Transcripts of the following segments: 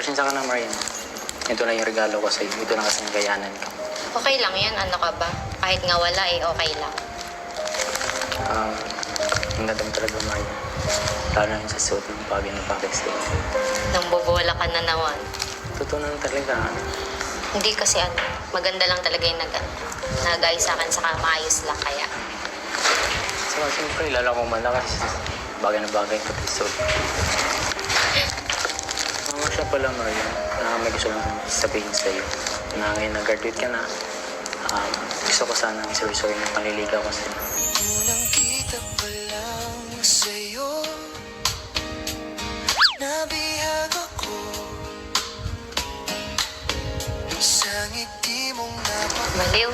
Pasensya ka na, Marian. Ito na yung regalo ko sa'yo. Ito na kasi nagayanan ko. Okay lang yan, ano ka ba? Kahit nga wala okay lang. Ang nadam talaga, Marian. Lalo na yung sa suot ng bagay ng Paris Day. Nang bobola ka na naman. Totoo na talaga. Hindi kasi maganda lang talaga yung nag-ay sa akin, saka maayos lang kaya. So, siyempre, lalo kong malakas. Bagay na bagay ko suot. Siya pala, Marian, may gusto lang sabihin sa'yo na ngayon nag-graduate ka na. Gusto ko sana ang sorry ng panliligaw ko sa'yo. Unang kita pa lang sa'yo, nabihag ako sa ngiti mong Baliw.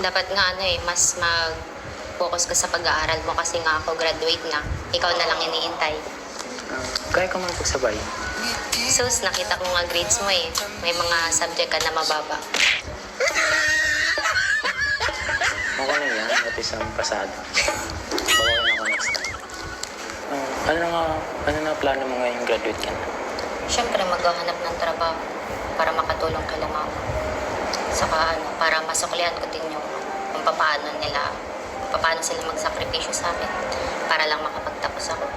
Dapat nga mas mag-focus ka sa pag-aaral mo kasi nga ako graduate na. Ikaw na lang iniintay. Kaya ka man pagsabay. Sus, nakita ko nga grades mo eh. May mga subject ka na mababa. Okay na yan, at isang pasado. Bawalan ako next time. Ano na plano mo ngayong graduate ka na? Siyempre, maghahanap ng trabaho para makatulong kay mama. Saka para masuklihan ko din yung kung paano sila magsakripisyo sa akin para lang makapagtapos ako.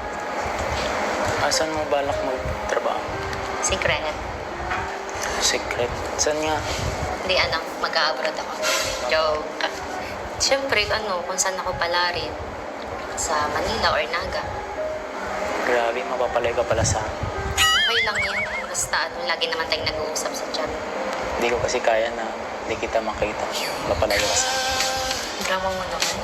Saan mo balak magtrabaho? Secret. Secret? Saan nga? Hindi, mag-a-abroad ako. Joke. Siyempre, kung saan ako pala rin. Sa Manila or Naga. Grabe, mapapalay ka pala sa akin. Okay lang yan. Basta lagi naman tayong nag-uusap sa chat. Hindi ko kasi kaya na hindi kita makita. Mapapalay ka sa akin. Drama mo naman.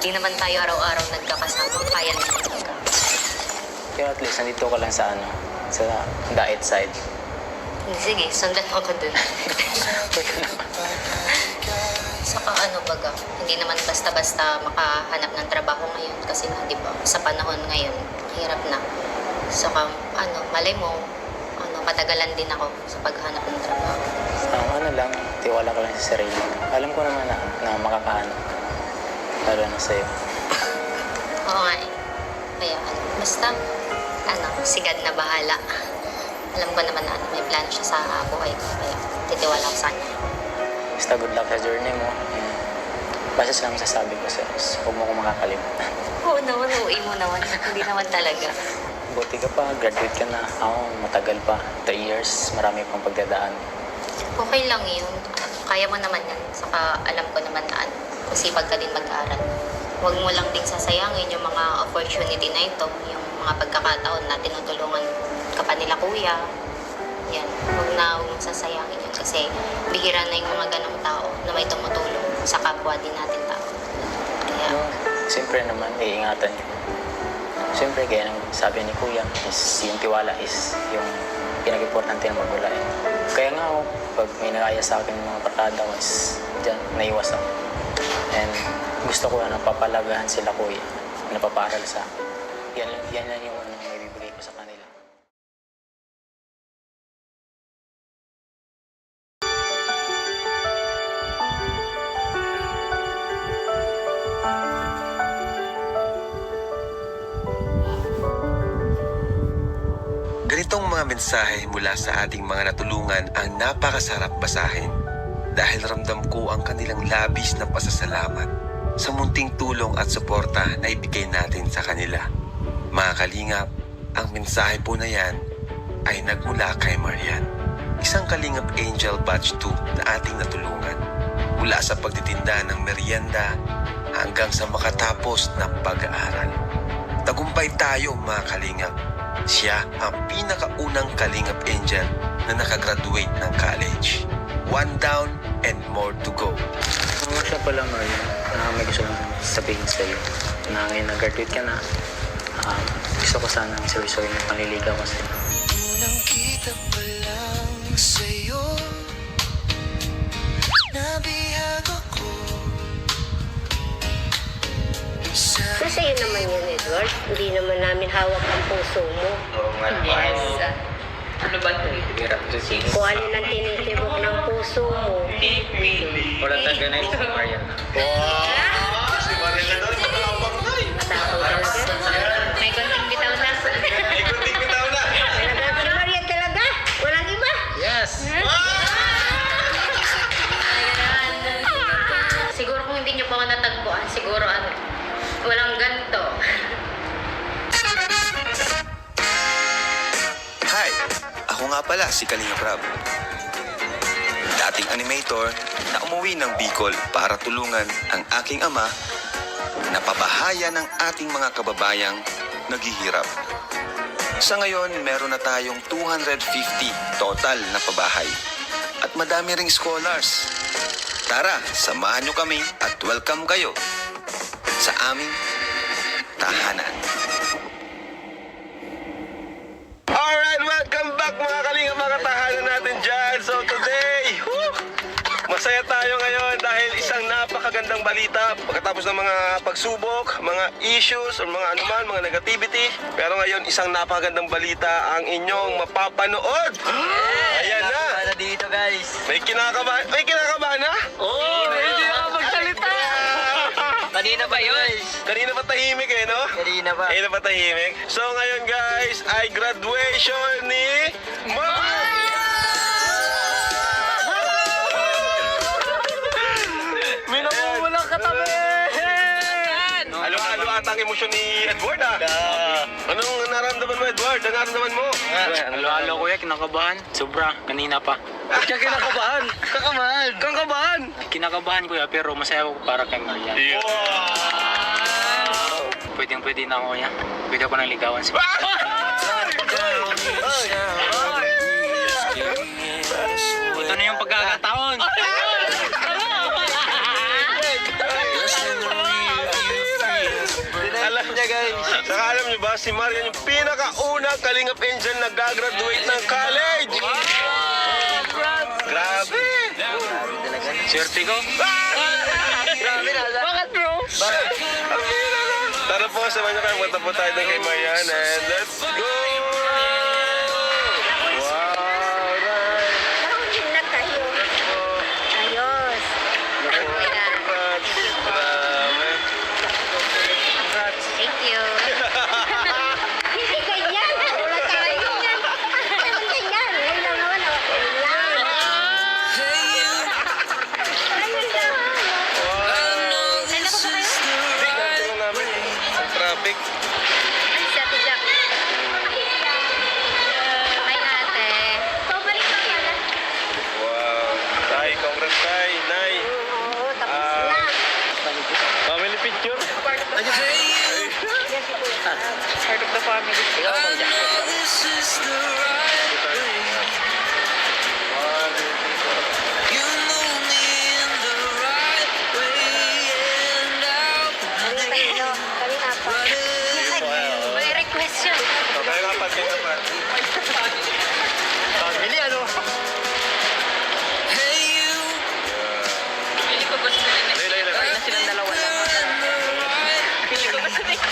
Di naman tayo araw-araw nagkakasama. Kaya naman ka. Pero at least, nandito ka lang sa sa diet side. Sige, sundan mo ko dun. Saka baga, hindi naman basta-basta makahanap ng trabaho ngayon kasi nga, di ba, sa panahon ngayon, hirap na. Saka, malay mo, patagalan din ako sa paghanap ng trabaho. Tiwala ka lang sa sarili. Alam ko naman na makakahanap ka. Lalo na sa'yo. Oo nga eh. Kaya, basta, sigad na bahala. Alam ko naman na may plan siya sa buhay ko, kaya titiwala ko sa kanya. Basta good luck sa journey mo. Basta lang masasabi ko sa'yo. Huwag mo ko makakalimutan. Oo naman, uuwi mo naman. Hindi naman talaga. Buti ka pa, graduate ka na. Ako, matagal pa. 3 years, marami pang pagdadaan. Okay lang yun. Kaya mo naman yan. Saka alam ko naman na masipag ka din mag-aral. Huwag mo lang din sasayangin yung mga opportunity na ito, yung mga pagkakataon na tinutulungan ka pa nila kuya. Yan. Huwag mong sasayangin yun kasi bihira na yung mga ganong tao na may tumutulong sa kapwa din natin tao. Kaya, Siyempre naman, iingatan niyo. Siyempre, kaya nang sabi ni Kuya, yung tiwala is yung pinag-importante na magulain. Kaya nga ako, pag may nag-aya sa akin ng mga barkada ko is dyan, naiwas ako. And gusto ko na papalagahan sila Kuya, napaparal sa akin. Yan lang yung may bibigay ko sa kanila. Ganitong mga mensahe mula sa ating mga natulungan ang napakasarap basahin dahil ramdam ko ang kanilang labis na pasasalamat sa munting tulong at suporta na ibigay natin sa kanila. Mga kalingap, ang mensahe po na yan ay nagmula kay Marian, isang kalingap angel batch 2 na ating natulungan mula sa pagtitinda ng merienda hanggang sa makatapos ng pag-aaral. Tagumpay tayo mga kalingap. Siya ang pinakaunang kalingap angel na nakagraduate ng college. 1 down and more to go. Siya pala, Marian, may gusto lang sabihin sa'yo na ngayon nag-graduate ka na. Gusto ko sana ang sorry ng panliligaw ko sa'yo. unang kita pa lang sa'yo, nabihag ako sa So, sa'yo naman yun, Edward. Hindi naman namin hawak ang puso mo. Oo nga. yes. Ano ba ito? Kung alin ang tinitibok ng puso mo. Wala talaga na ito, Marian. Matapang talaga. May konting bitaw na. May nga pala si Kalinga Prab. Dating animator na umuwi ng Bicol para tulungan ang aking ama na pabahaya ng ating mga kababayang naghihirap. Sa ngayon, meron na tayong 250 total na pabahay at madami ring scholars. Tara, samahan nyo kami at welcome kayo sa aming tahanan. Alright, welcome back mga Kalinga, mga tahanan natin dyan. So today, masaya tayo ngayon dahil isang napakagandang balita pagkatapos ng mga pagsubok, mga issues, o mga anuman, mga negativity. Pero ngayon, isang napakagandang balita ang inyong mapapanood. Ayan na. Para dito guys. May kinakabahan. May kinakabahan na? Oo, hindi ako magsalita. Kanina pa yun. Kanina pa tahimik eh, no? Kanina pa. Kanina pa tahimik. So ngayon guys, ay graduation ni Mark! Minamumulang katabi! Halo-halo ata ang emosyon ni Edward ah. Anong nararamdaman mo, Edward? Anong nararamdaman mo? Halo-halo kuya, kinakabahan. Sobra, kanina pa. Ba't ka kinakabahan? Kakabahan! Kakabahan! Kinakabahan kuya, pero masaya ako para kay Marian. Wow! Pwedeng-pwede na ako kuya. Pwede ako nang ligawan si Ito na yung pagkakataon. Alam niya guys. Saka alam niyo ba, si Marian yung pinakaunang Kalingap Angel na gagraduate ng college. Grabe! Swerte ko. Bakit bro? Tara po, samahan niyo kayo. Punta po tayo doon kay Marian and let's go! Wow! Right! Nakaunin na kayo. Ayos. Congrats! Grabe! Thank you. Hindi ganyan. Wala tayo ganyan. Walang ganyan. Ayun lang naman. Ayun lang. Ayun lang. Saan ako ba kayo? Ganito lang namin. Ang traffic. Ay, si Ate Jack. Hi, ate. So, balik ka pala. Wow! Tay, congrats tay! Nay! Oo, tapos na. Family picture? Part of the family. Ikaw mo dyan. Ano tayo? Kanina pa. May request yun. Okay, kapat, kayo kapat. Family ano? Pili ko gusto nila. Dahil. Na silang dalawa lang. Pili ko gusto nila.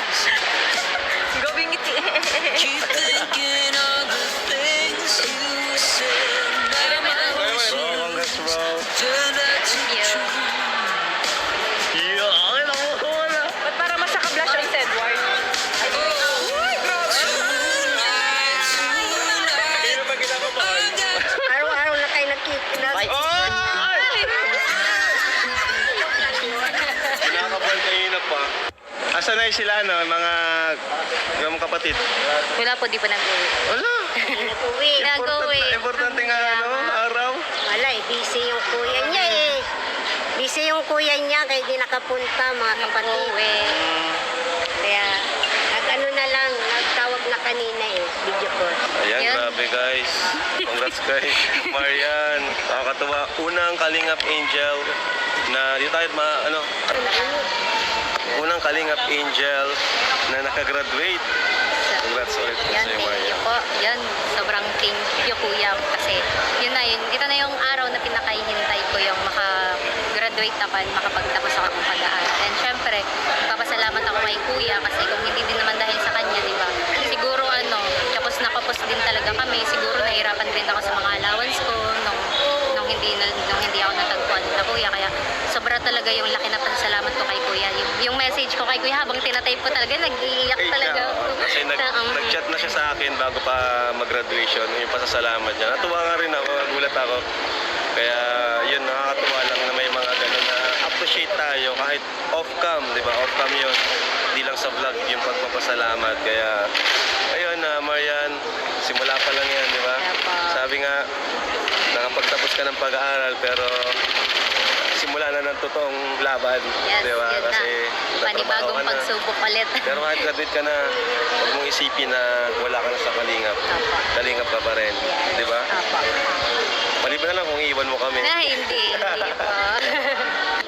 Gawing ngiti. Congrats bro! Thank you. Ba't para mas nakablush ang Edward? Sino ba kinakabahan? Araw-araw na tayo nagkikita. Kinakabahan kanina pa. Asan na sila no, mga kapatid? Wala po, di pa nag-uwi. Wala! Nag-uwi. Nag-uwi. Importante nga araw. Wala eh, busy yung kuya niya eh. Busy yung kuya niya kaya di nakapunta mga kapatid. Kaya nag-ano na lang, nagtawag na kanina eh, video call. Ayan, Yun. grabe guys. Congrats kay Marian. Nakakatuwa. Unang Kalingap Angel na dito tayo unang Kalingap Angel na nakagraduate. Congrats ulit po Yan, sa'yo, thank you Marian. po. Yan, sobrang thank you kuya. Kasi yun na yun. Ito na yung araw na pinakahihintay ko yung makagraduate ako at makapagtapos ako ng pag-aaral. And syempre, papasalamat ako kay kuya kasi kung hindi din naman dahil sa kanya, di ba? Siguro kapos na kapos din talaga kami. Siguro nahirapan din ako sa mga allowance ko nung hindi ako natagpuan na kuya. Kaya sobra talaga yung laki na pasalamat ko kay kuya. Yung message ko kay kuya habang tinatype ko talaga, nag-iiyak talaga ako. Kasi nag-chat na siya sa akin bago pa mag-graduation. Yung pasasalamat niya. Natuwa nga rin ako, nagulat ako. Kaya yun, nakakatuwa lang na may mga ganun na appreciate tayo kahit off-cam, di ba? Off-cam yun. Hindi lang sa vlog yung pagpapasalamat. Kaya, ayun Marian, simula pa lang yan, di ba? Kaya pa. Sa nga, nakapagtapos ka ng pag-aaral pero simula na ng totoong laban. Yes, Di ba? yun na. Kasi natrabaho Panibagong ka na. pagsubok ulit. Pero kahit graduate ka na, huwag mong isipin na wala ka na sa kalingap. Opo. Kalingap ka pa rin. Yes. Di ba? Opo. Maliban na lang kung iiwan mo kami. Na, hindi po.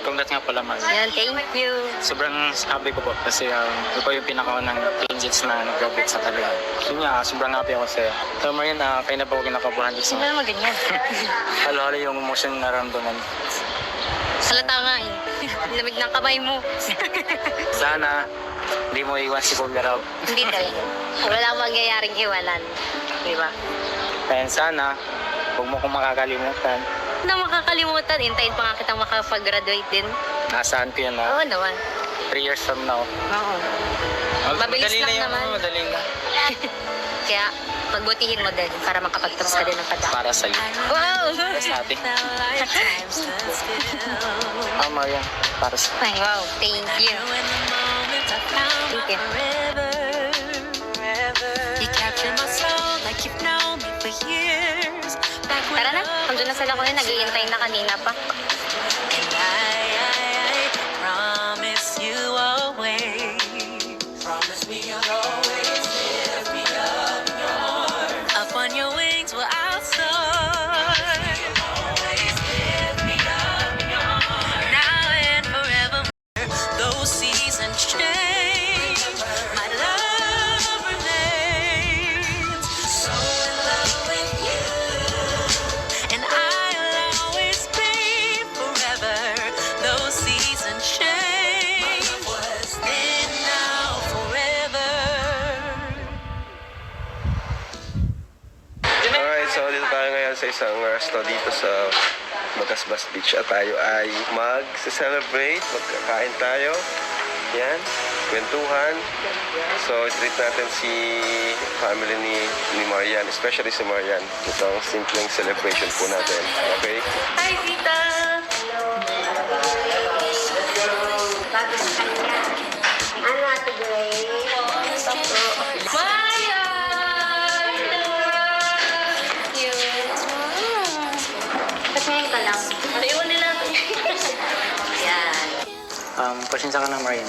Congrats nga pala, Mar. Yan, thank you. Sobrang happy ko po kasi ito po yung pinakaunang angels na nag-graduate sa Talia. Yun nga, sobrang happy ako sa'yo. So, Marian, kayo na po ako kinakabahan dito. Sino naman ganyan? Halo-halo yung emotion na naramdaman. Salata nga eh. Lamig ng kamay mo. Sana, hindi mo iwan si Kuya Rob. Hindi talaga. Wala mangyayaring iwanan. Di ba? And sana, huwag mo kong makakalimutan. Na makakalimutan, hintayin pa nga kitang makapag-graduate din. Nasaan ko yun na Oo naman. 3 years from now. Oo. Mabilis Madali lang na yun, naman. Madali na. Kaya, pagbutihin mo din para makapagtapos ka din ng pagdaan. Para sa'yo. Wow! Para sa atin. Marian, para sa Ay, wow. Thank you. Thank you. Tara na. Andun na sila kunin. Nag-iintay na kanina pa. Up on your wings, well, I'll soar. Now and forever, those seasons change. My love remains so in love with you, and I'll always be forever. Those seasons change. Then now forever. Alright, so dito tayo ngayon sa isang resto dito sa Bagasbas Beach at tayo ay mag-celebrate, magkakain tayo. Yan, kwentuhan. So, treat natin si family ni Marian, especially si Marian. Ito ang simpleng celebration po natin. Okay? Hi, Tita! Ano, Ate Grace? Maya! Patingin ka lang. Naiwan nila ito. Yan. pasensya ka na, Marian.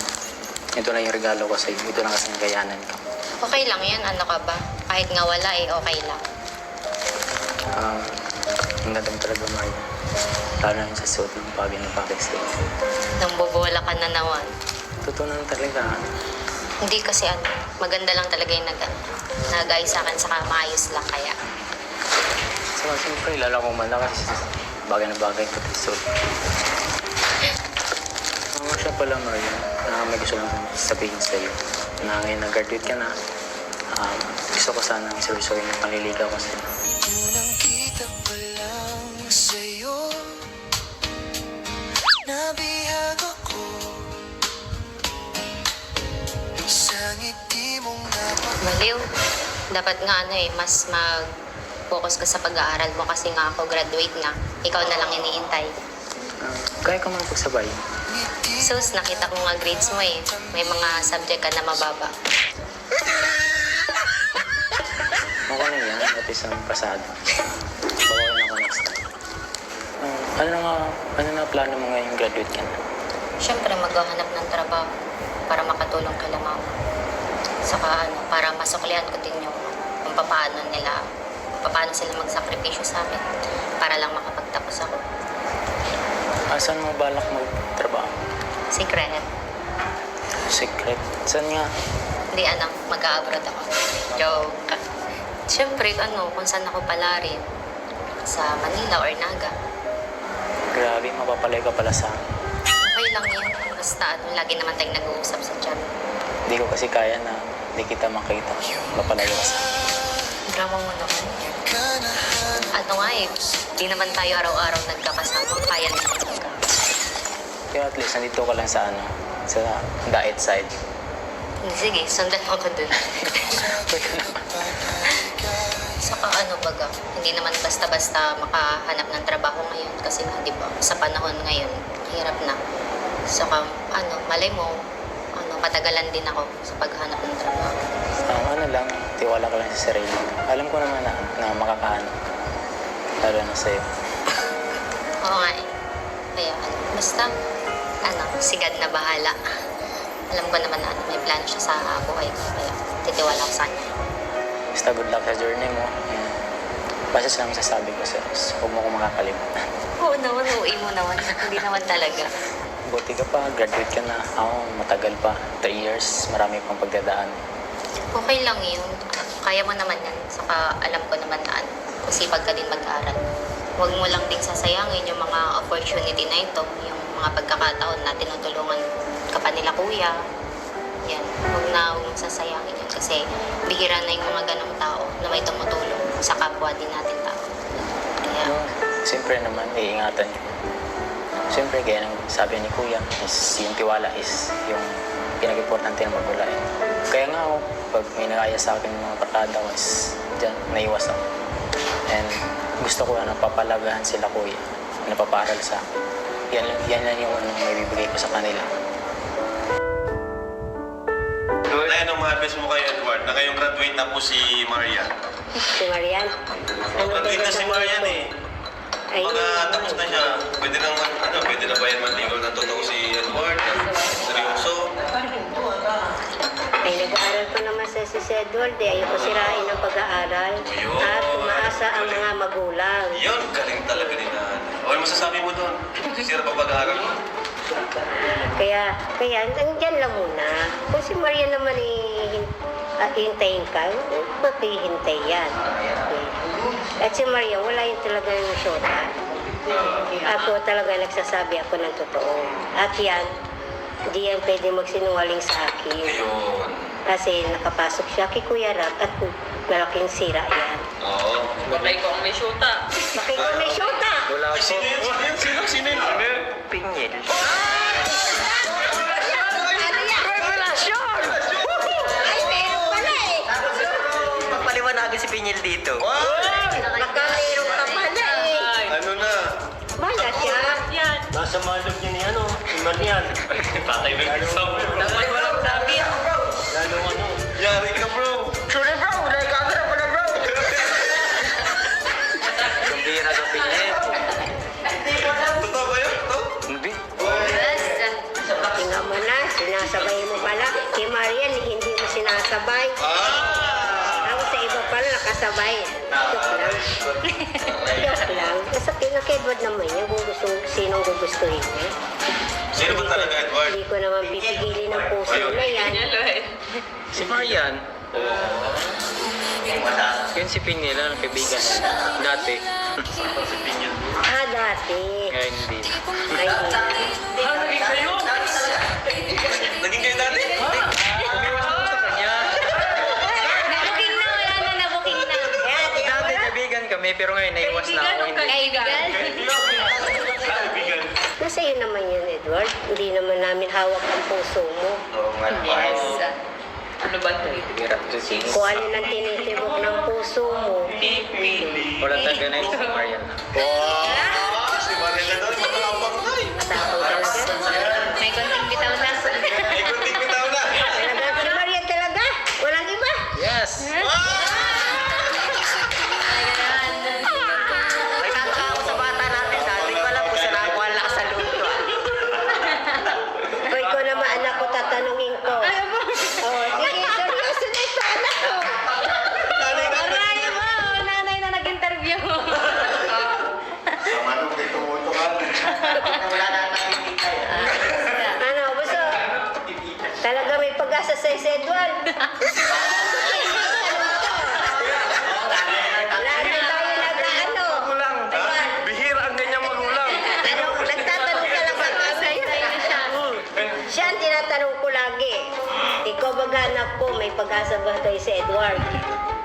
Ito na yung regalo ko sa'yo. Ito na kasi yung kayanan ko. Okay lang yan, ano ka ba? Kahit nga wala okay lang. Ang ganda mo talaga, Marian. Lalo na yung sa suot ng bagay ng Pakistan. Nang bobola ka na naman. Totoo na talaga. Hindi kasi maganda lang talaga yung nag-ayos sa akin, saka maayos lang kaya. So, siyempre, lalo ko man na kasi bagay na bagay ko sa suot. Siya pala, Marian, na may gusto lang sabihin sa'yo na ngayon nag-graduate ka na. Gusto ko sanang seryosohin yung panliligaw ko sa'yo. Unang kita pa lang sa'yo, nabihag ako sa ngiti mong Baliw. Dapat nga mas mag-focus ka sa pag-aaral mo kasi nga ako graduate na. Ikaw na lang iniintay. Kaya ka man pagsabay. Sus, nakita ko nga grades mo eh. May mga subject ka na mababa. Okay na yan, at isang pasado. Bawalan ako next time. Ano na plano mo ngayong graduate ka na? Siyempre, maghahanap ng trabaho para makatulong kay mama. Saka para masuklihan ko din yung kung paano sila magsakripisyo sa amin para lang makapagtapos ako. Saan mo balak magtrabaho? Secret. Secret? Saan nga? Hindi, mag-a-abroad ako. Joke. Siyempre, kung saan ako pala rin. Sa Manila or Naga. Grabe, mapapalay ka pala sa akin. Okay lang yun. Basta lagi naman tayong nag-uusap sa chat. Hindi ko kasi kaya na hindi kita makita. Mapalayo ka sa akin. Drama mo naman. Di naman tayo araw-araw nagkakasama. Kaya na talaga. Kaya at least, nandito ka lang sa sa diet side. Sige, sundan mo ko dun. Saka baga, hindi naman basta-basta makahanap ng trabaho ngayon. Kasi nga, di ba, sa panahon ngayon, hirap na. Saka, malay mo, patagalan din ako sa paghanap ng trabaho. Lang, tiwala ka lang sa sarili. Alam ko naman na makakahanap. lalo na sa'yo. Oo nga eh. Kaya basta, si God na bahala. Alam ko naman na may plano siya sa buhay ko. Kaya titiwala ko sa kanya. Basta good luck sa journey mo. And basta lang masasabi ko sa'yo, huwag mo akong makakalimutan. Oo naman, uuwi mo naman. Hindi naman talaga. Buti ka pa, graduate ka na. Ako, matagal pa. 3 years, marami pang pagdadaan. Okay lang yun. Kaya mo naman yan. Saka alam ko naman na masipag ka din mag-aral. Huwag mo lang din sasayangin yung mga opportunity na ito. Yung mga pagkakataon na tinutulungan ka pa nila kuya. Yan. Huwag mong sasayangin yun. Kasi bihira na yung mga ganong tao na may tumutulong sa kapwa din natin tao. Kaya, Siyempre naman, iingatan niyo. Siyempre, gaya ng sabi ni Kuya, is yung tiwala is yung pinag-importante ng magulang. Kaya nga ako, pag may nagaya sa akin ng mga barkada ko is dyan, naiwas ako. And gusto ko na papalagahan sila Kuya, napaparal sa akin. Yan lang yung may bibigay ko sa kanila. Nay, anong ma-advise mo kay Edward na ngayong graduate na po si Marian? Si Marian. Graduate na si Marian eh. Ay, Pag tapos na siya, pwede na ba yan manligaw ng totoo si Edward? Seryoso? ay nag-aaral pa naman sa si Edward eh. Ayaw ko sirain ang pag-aaral. Ayun. At umaasa ang mga magulang. Yun, galing talaga ni Nanay. Ano masasabi mo doon? Sisira pa pag-aaral mo? Kaya, andyan lang muna. Kung si Maria naman hintayin ka, maghihintay yan. At si Maria, wala yung talaga yung syota. Ako talaga nagsasabi ako ng totoo. At yan, hindi yan pwede magsinungaling sa akin. Ayun. Kasi nakapasok siya kay Kuya Rap at malaking sira yan. Oo. Bakay ko ang may syuta. Bakit ko may syota? Wala Ay, sino yun? Sino yun? Pingil. Ay, meron pala eh. Magpaliwanagin si Pingil dito. Baka meron ka pala eh. Ano na? Bala siya. Nasa malog niya ni Marian. Patay na yung sabi. Dapat walang sabi. Lalo Yari ka, bro. Sorry bro, nagkagara ko na bro. Kumbira ka Pingil. Totoo ba yun? Ito? Hindi. Tingnan mo na, sinasabay mo pala. Kay Marian, hindi mo sinasabay. Ako sa iba pala nakasabay. Joke lang. Joke lang. Kasi pinaka-Edward naman yun kung sinong gugustuhin niya. Sino ba talaga, Edward? Hindi ko naman pipigilin ng puso na yan. Si Marian. Yun si Pingil, ang kaibigan niya. Dati. Ah, dati. Ngayon hindi. Ay, hindi. Naging kayo dati? Umiwas ako sa kanya. Nabuking na, wala na, nabuking na. Dati kaibigan kami, pero ngayon naiwas na ako. Hindi. Kaibigan. Nasa iyo naman yun, Edward. Hindi naman namin hawak ang puso mo. Oo nga. Yes. Ano ba ito? Kumbira ko si Pingil. Kung alin ang tinitibok ng puso mo. Wala talaga na yun si Marian. Si Marian na doon, matapang na eh. Matapang talaga. May konting bitaw na. May kunting bitaw na. Talaga si Maria talaga. Walang iba. Yes! Nagtataka ako sa bata natin. Dati ko alam kung saan ako ang lakas sa luto. Hoy ko naman anak ko, tatanungin ko. Oh, sige, seryoso na ito anak ko. Aray mo, nanay na nag-interview. Ano, buso? Talaga may pag-asa sa Edward. Lagi tayo nag-ano. Bihira ang ganyang magulang. Ano, nagtatanong ka lang sa siya ang tinatanong ko lagi. Ikaw baga anak ko, may pag-asa ba tayo sa Edward?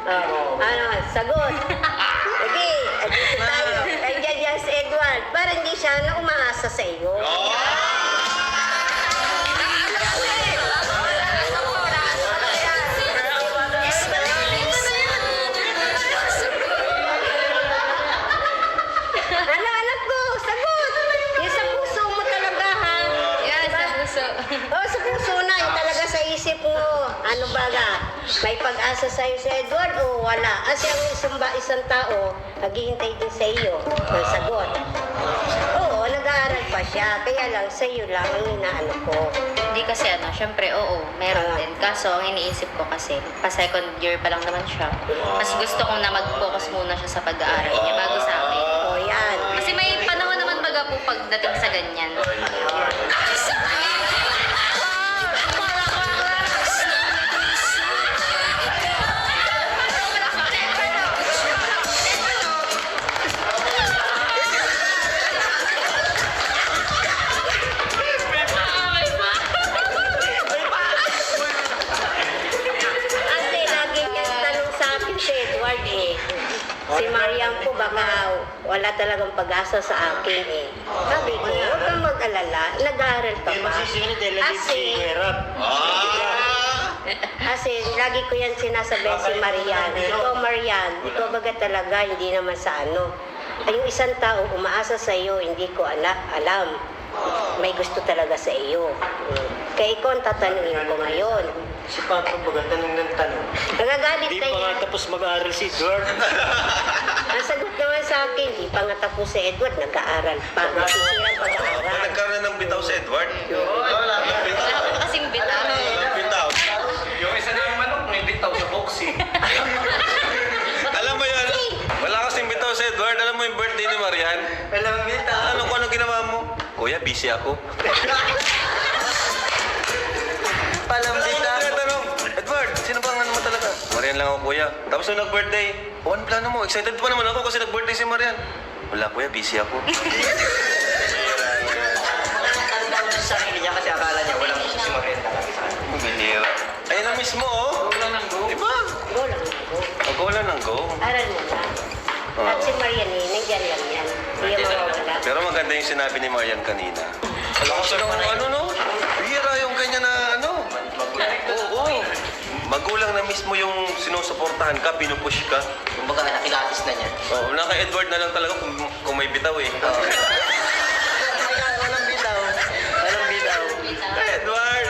Ano, sagot. Sige, dito tayo. Nandiyan yan si Edward. Para hindi siya na umaasa sa iyo. Ano, anak ko, sagot. Yung sa puso mo talaga, ha? Yes, sa puso. Oh, sa puso na, yung talaga sa isip mo. Ano baga? May pag-asa sa'yo si Edward o wala? Kasi ang isang tao, naghihintay din sa iyo ng sagot. Oo, nag-aaral pa siya. Kaya lang, sa iyo lang ang inaano ko. Hindi kasi syempre oo, meron din. Kaso, ang iniisip ko kasi, pa-second year pa lang naman siya. Mas gusto kong na mag-focus muna siya sa pag-aaral niya bago sa akin. O yan. Kasi may panahon naman baga po pagdating sa ganyan. Ate, lagi niyang tanong sa akin si Edward eh. Si Mariam po baka wala talagang pag-asa sa akin eh. Sabi ko, huwag kang mag-alala, nag-aaral pa Hindi ba? masisingin dahil naging Kasi, hirap. kasi lagi ko yan sinasabi si Marian. Ikaw Marian, ikaw baga talaga, hindi naman sa ano. Ay, yung isang tao umaasa sa iyo, hindi ko alam. May gusto talaga sa iyo. Kaya ikaw ang tatanungin ko ngayon. Si Papa baga tanong ng tanong. Nagagalit Hindi ka pa nga niya. tapos mag-aaral si Edward. Ang sagot naman sa akin, di pa nga tapos si Edward, nag-aaral pa. Masisira ang pag-aaral. Nagkaroon ng bitaw si Edward. Wala ko kasing bitaw. Bitaw. Yung isa na yung manok, may bitaw sa boxing. Alam mo yun, wala kasing bitaw si Edward. Alam mo yung birthday ni Marian? Walang bitaw. Anong ginawa mo? Kuya, busy ako. Palang bitaw. Tanong, Edward, sino ba ang ano mo talaga? Marian lang ako, kuya. Tapos nung nag-birthday, ano plano mo? Excited pa naman ako kasi nag-birthday si Marian. Wala, kuya, busy ako. Sa sarili niya kasi akala niya walang gusto si Marian talaga sa kanya. Bihira. Ayun na mismo, oh. Go lang ng go. Diba? Go lang ako. Go lang ng go. Aral mo lang. At si Marian eh, nandiyan lang yan. Hindi yung mawawala. Pero maganda yung sinabi ni Marian kanina. Alam ko siya no? Bihira yung ganyan na ano. Oo. Magulang na mismo yung sinusuportahan ka, pinupush ka. Kumbaga nakilatis na niya. Oo, naka Edward na lang talaga kung may bitaw eh. Walang bitaw. Walang bitaw. Edward!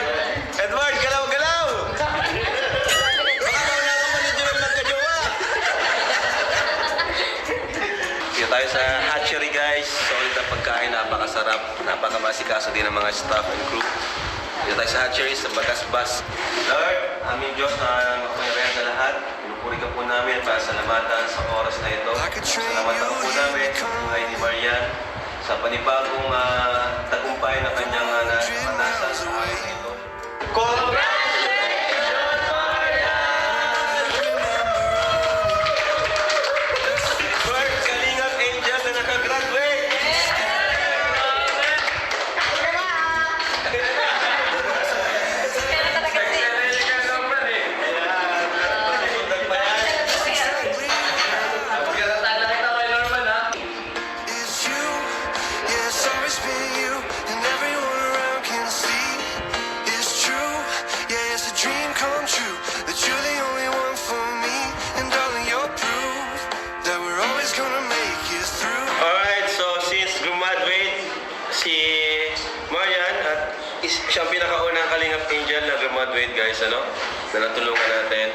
Edward, galaw! Baka wala ka man yung magkajowa. Dito tayo sa hatchery guys. Solid na pagkain, napakasarap. Napakamasikaso din ng mga staff and crew. Dito tayo sa hatchery sa Bagasbas. Lord, aming Diyos na mapangyarihan sa lahat. Pinupuri ka po namin para salamatan sa oras na ito. Salamatan po namin sa buhay ni Marian sa panibagong tagumpay na kanyang nasa sa araw na ito. Bird, Kalingap Angel na nakagraduate! It's you, yeah, it's always been you, and everyone around can see. It's true, yeah, it's a dream come true, that you're the only one for me, and darling, you're proof that we're always gonna make it through. Alright, so since graduate si Marian at siyang pinakaunang Kalingap Angel na graduate guys, ano? Na natulungan natin.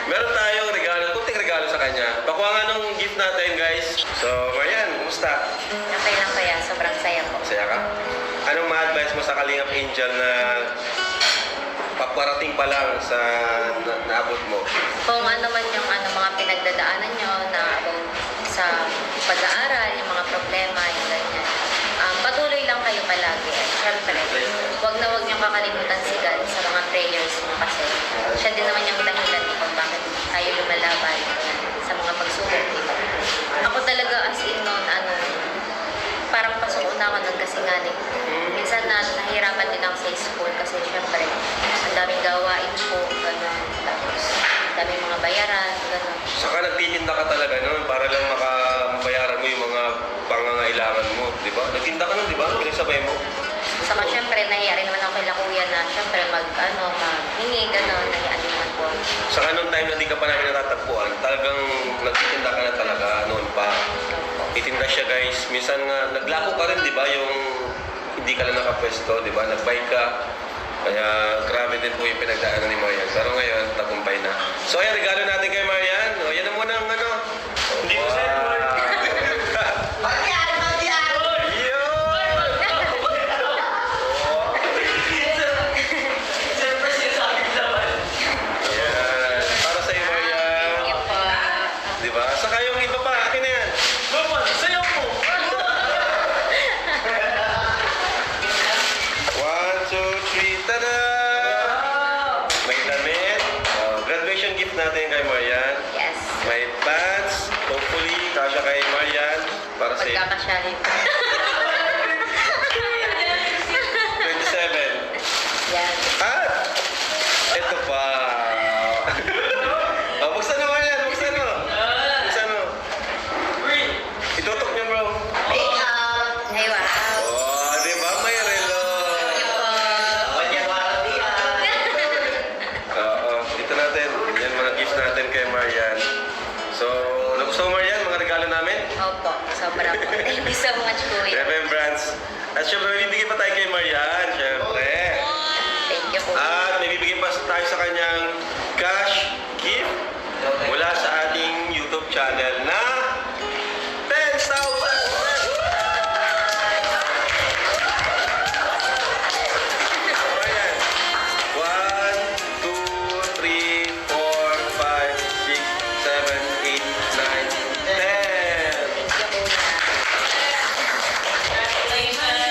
Meron tayong regalo, kunting regalo sa kanya. Pakuha nga nung gift natin guys. So Marian, kumusta? Okay lang kaya, sobrang saya ko. Masaya ka? Anong ma-advise mo sa Kalingap Angel na paparating pa lang sa naabot mo? Kung ano man yung mga pinagdadaanan nyo na about sa pag-aaral, yung mga problema, yung ganyan. Patuloy lang kayo palagi. At syempre, huwag na huwag nyo kakalimutan si God sa mga prayers mo kasi siya din naman yung dahilan kung bakit tayo lumalaban sa mga pagsubok. Diba? Ako talaga as in noon, parang pasuko na ako nun kasi nga minsan nahirapan din ako sa school kasi syempre, ang daming gawain po, gano'n. Tapos, ang daming mga bayaran, gano'n. Saka nagtitinda ka talaga noon para lang mabayaran mo yung mga pangangailangan mo, di ba? Nagtinda ka nun, di ba? Pinagsabay mo. Saka syempre, nahiya rin naman ako kay Kuya na syempre maghingi, gano'n, nahiya din naman po. Saka nung time na di ka pa namin natatagpuan, talagang nagtitinda ka na talaga noon pa. Itinda siya guys. Minsan nga, naglako ka rin, di ba? Yung hindi ka lang nakapwesto, di ba? Nagbike ka. Kaya grabe din po yung pinagdaanan ni Marian. Pero ngayon, tagumpay na. So ayan, regalo natin kay Marian. O, yan na muna ang ano. Hindi ko sa'yo. Ayan. Para sa'yo, Marian. Thank you po. Diba? Saka yung iba pa, akin na yan. Sa'yo mo! 1, 2, 3, tada! May damit. Graduation gift natin kay Marian. Yes. May pants. Hopefully, kasya kay Marian. Para sa Pagkakasyahin po. 27. Yan. At, ito pa. Buksan mo Marian, buksan mo. Buksan mo. Itutok niyo bro. Ay, wow. Oh, di ba? May relo. Oo, dito natin. Yan mga gifts natin kay Marian. So, nagustuhan mo Marian, mga regalo namin? Opo, sobra po. Thank you so much, Kuya. Remembrance. At syempre, may bibigyan pa tayo kay Marian, syempre. Thank you po. At may bibigyan pa tayo sa kanyang cash gift mula sa ating YouTube channel na 10,000! Marian. 1, 2, 3, 4, 5, 6, 7, 8, 9, 10.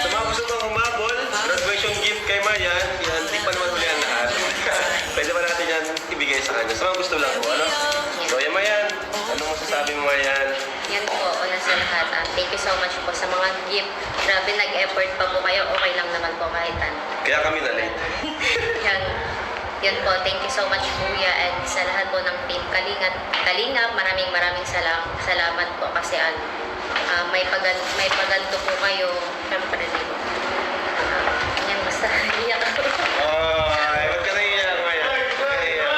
Sa mga gusto kong humabol, graduation gift kay Marian, yan, di pa naman huli ang lahat. Pwede ba natin yan ibigay sa kanya? Sa mga gusto lang po, ano? So, yan Marian, anong masasabi mo Marian? Yan po, una sa lahat. Thank you so much po sa mga gift. Grabe, nag-effort pa po kayo. Okay lang naman po kahit ano. Kaya kami na late. Yan. Yun po, thank you so much Kuya and sa lahat po ng team Kalingap, maraming salamat po kasi may paganto po kayo. Siyempre dito. Yan, basta iyak ako. Ay, ba't ka naiiyak Marian? Ba't ka naiiyak?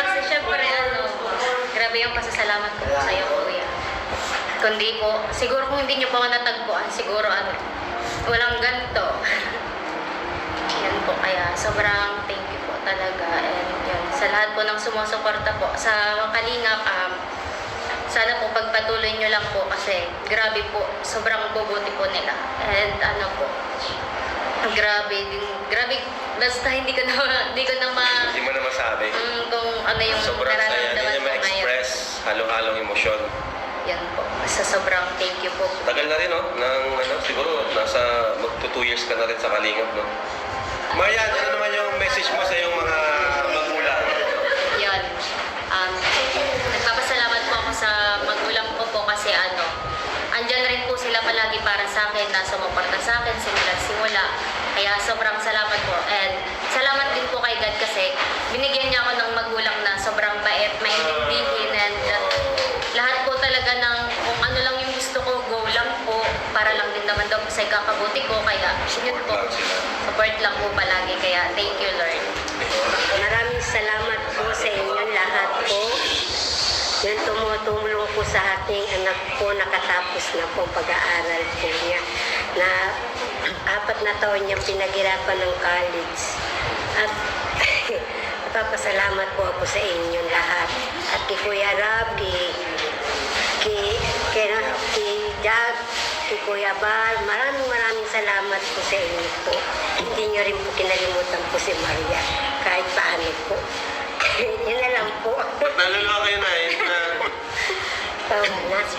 Kasi syempre grabe yung pasasalamat ko sa iyo Kuya. Kundi po, siguro kung hindi niyo po ako natagpuan, siguro walang ganito. Yan po, kaya sobrang thank you po talaga. And yun, sa lahat po ng sumusuporta po sa Kalingap, sana po pagpatuloy nyo lang po kasi grabe po, sobrang bubuti po nila. And grabe, basta hindi ko na Hindi mo na masabi. kung ano yung Sobrang saya, hindi nararamdaman niya ko ngayon. ma-express halong-halong emosyon. Yan po, sa sobrang thank you po. Tagal na rin, no? Siguro, nasa mag-2 years ka na rin sa Kalingap, no? Marian, ano naman yung message mo sa iyong mga magulang? Yun. Nagpapasalamat po ako sa magulang ko po kasi andyan rin po sila palagi para sa akin, na sumuporta sa akin simula. Kaya sobrang salamat po. And salamat din po kay God kasi binigyan niya ako ng magulang na sobrang bait, maintindihin, and lahat po talaga ng kung ano lang yung gusto ko, go lang po. Para lang din naman daw po sa ikakabuti ko. Kaya yun po. Support lang sila. Support lang po palagi. Kaya thank you Lord. Maraming salamat po sa inyong lahat po. Yung tumutulong po sa ating anak po, nakatapos na po ang pag-aaral po niya. Na 4 na taon niyang pinaghirapan ng college. At napapasalamat po ako sa inyong lahat. At kay Kuya Rab, kay Jack, kay Kuya Bar, maraming salamat po sa inyo po. Hindi niyo rin po kinalimutan po si Maria, kahit paano po. Yun na lang po. Naluluwa kayo na, It's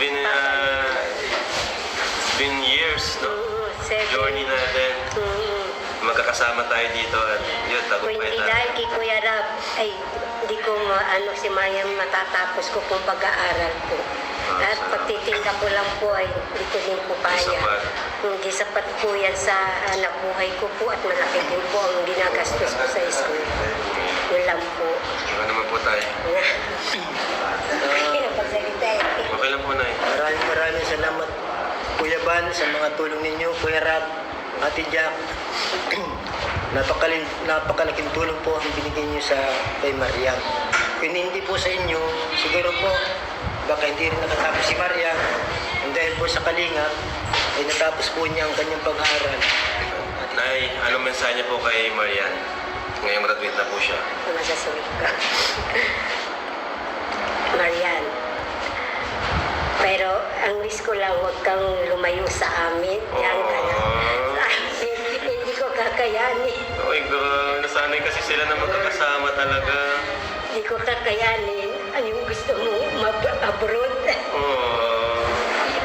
been years, no? Journey natin. Magkakasama tayo dito at yun, Kung tagumpay hindi tayo. dahil kay Kuya Rab, ay hindi ko si Maria matatapos ko kung pag-aaral po. At pagtitinda ko lang po ay hindi ko din po kaya. sapat. Hindi sapat po yan sa hanap buhay ko po at malaki din po ang ginagastos ko sa school. Yun lang po. Ano naman po tayo? Pagsalita eh. Okay lang po, Nay. Maraming salamat Kuya Ban sa mga tulong ninyo, Kuya Rab, Ate Jack. Napakalaking tulong po ang binigay niyo sa kay Maria. Kung hindi po sa inyo, siguro po baka hindi rin nakatapos si Maria. And dahil po sa Kalingap, ay natapos po niya ang kanyang pag-aaral. At Nay, anong mensahe niyo po kay Marian? Ngayong graduate na po siya. Masasabi ka. Marian. Pero ang wish ko lang, huwag kang lumayo sa amin. Yan ka lang. Hindi ko kakayanin. Oh my God, nasanay kasi sila na magkakasama talaga. Hindi ko kakayanin. Anong gusto mo? Abroad? Oh.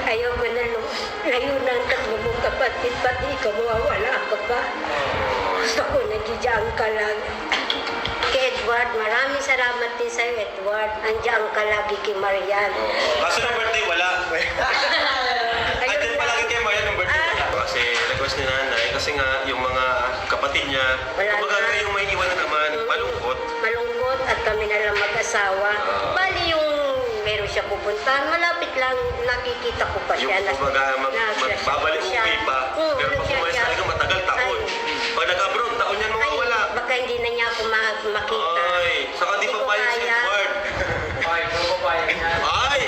Ayoko na layo ng tatlo mong kapatid. Pati ikaw mawawala ka pa. Gusto ko nagigiyaan ka lang. Kay Edward, maraming salamat din sa'yo, Edward. Andiyan ka lagi kay Marian. Kaso ng birthday, wala. Ay, din palagi kay Marian ng birthday. Kasi request ni nanay, kasi nga yung mga kapatid niya, Wala kumbaga na. yung may iwan na naman, malungkot. Malungkot at kami na lang mag-asawa. Bali yung meron siya pupuntahan, malapit lang nakikita ko pa Yung siya. kumbaga magbabalik uwi pa, pero pag umalis talaga matagal taon. Pag nag-abroad, taon yan mawawala. Baka hindi na niya ako makita. Ay, saka di pa Hindi ko pa yung si kaya. Edward. Ay!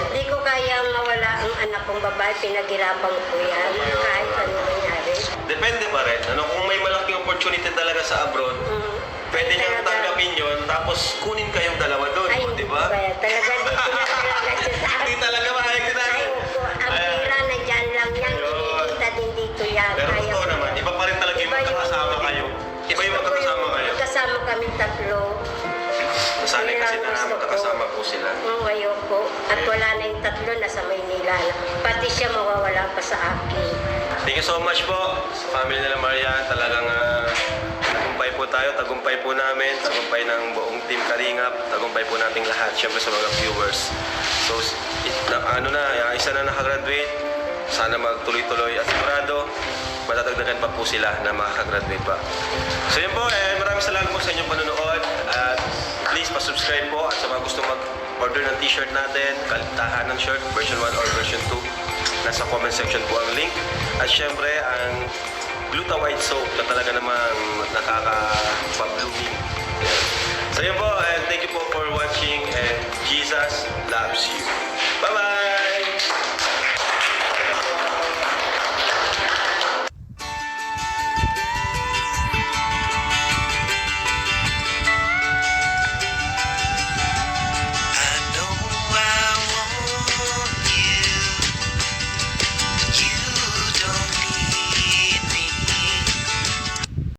Hindi ko kaya mawala ang anak kong babae, pinaghirapan ko yan. Kahit ano nangyari. Depende pa rin. Ano, kung may malaking opportunity talaga sa abroad, pwede Ay, niyang talaga. tanggapin yun, tapos kunin kayong dalawa doon, Ay, di ba? Talaga dito na talaga siya sa Hindi talaga mahayag si nanay. Ay, opo. Ang pera na dyan lang yan. Ayun. Inikita din dito yan. Pero Kaya totoo ko- naman, iba pa rin talaga yung Iba yung- magkakasama kayo. Iba yung magkakasama kayo. Magkasama kami tatlo. Nasanay kasi na Gusto ko. magkakasama po sila. Ayoko. At wala na yung tatlo, nasa Maynila na. Pati siya mawawala pa sa akin. Thank you so much po sa family nila Marian. Talagang tagumpay po tayo, tagumpay po namin, tagumpay ng buong team Kalingap, tagumpay po nating lahat, syempre sa mga viewers. So, isa na nakagraduate, sana magtuloy-tuloy at sigurado, matatagdagan pa po sila na makakagraduate pa. So yun po, maraming salamat po sa inyong panonood at please pa-subscribe po at sa mga gusto mag-order ng t-shirt natin, kaligtahan ng shirt, version 1 or version 2. Nasa comment section po ang link. At syempre, ang Gluta White Soap na talaga namang nakaka-blooming. So yun po, and thank you po for watching and Jesus loves you. Bye-bye!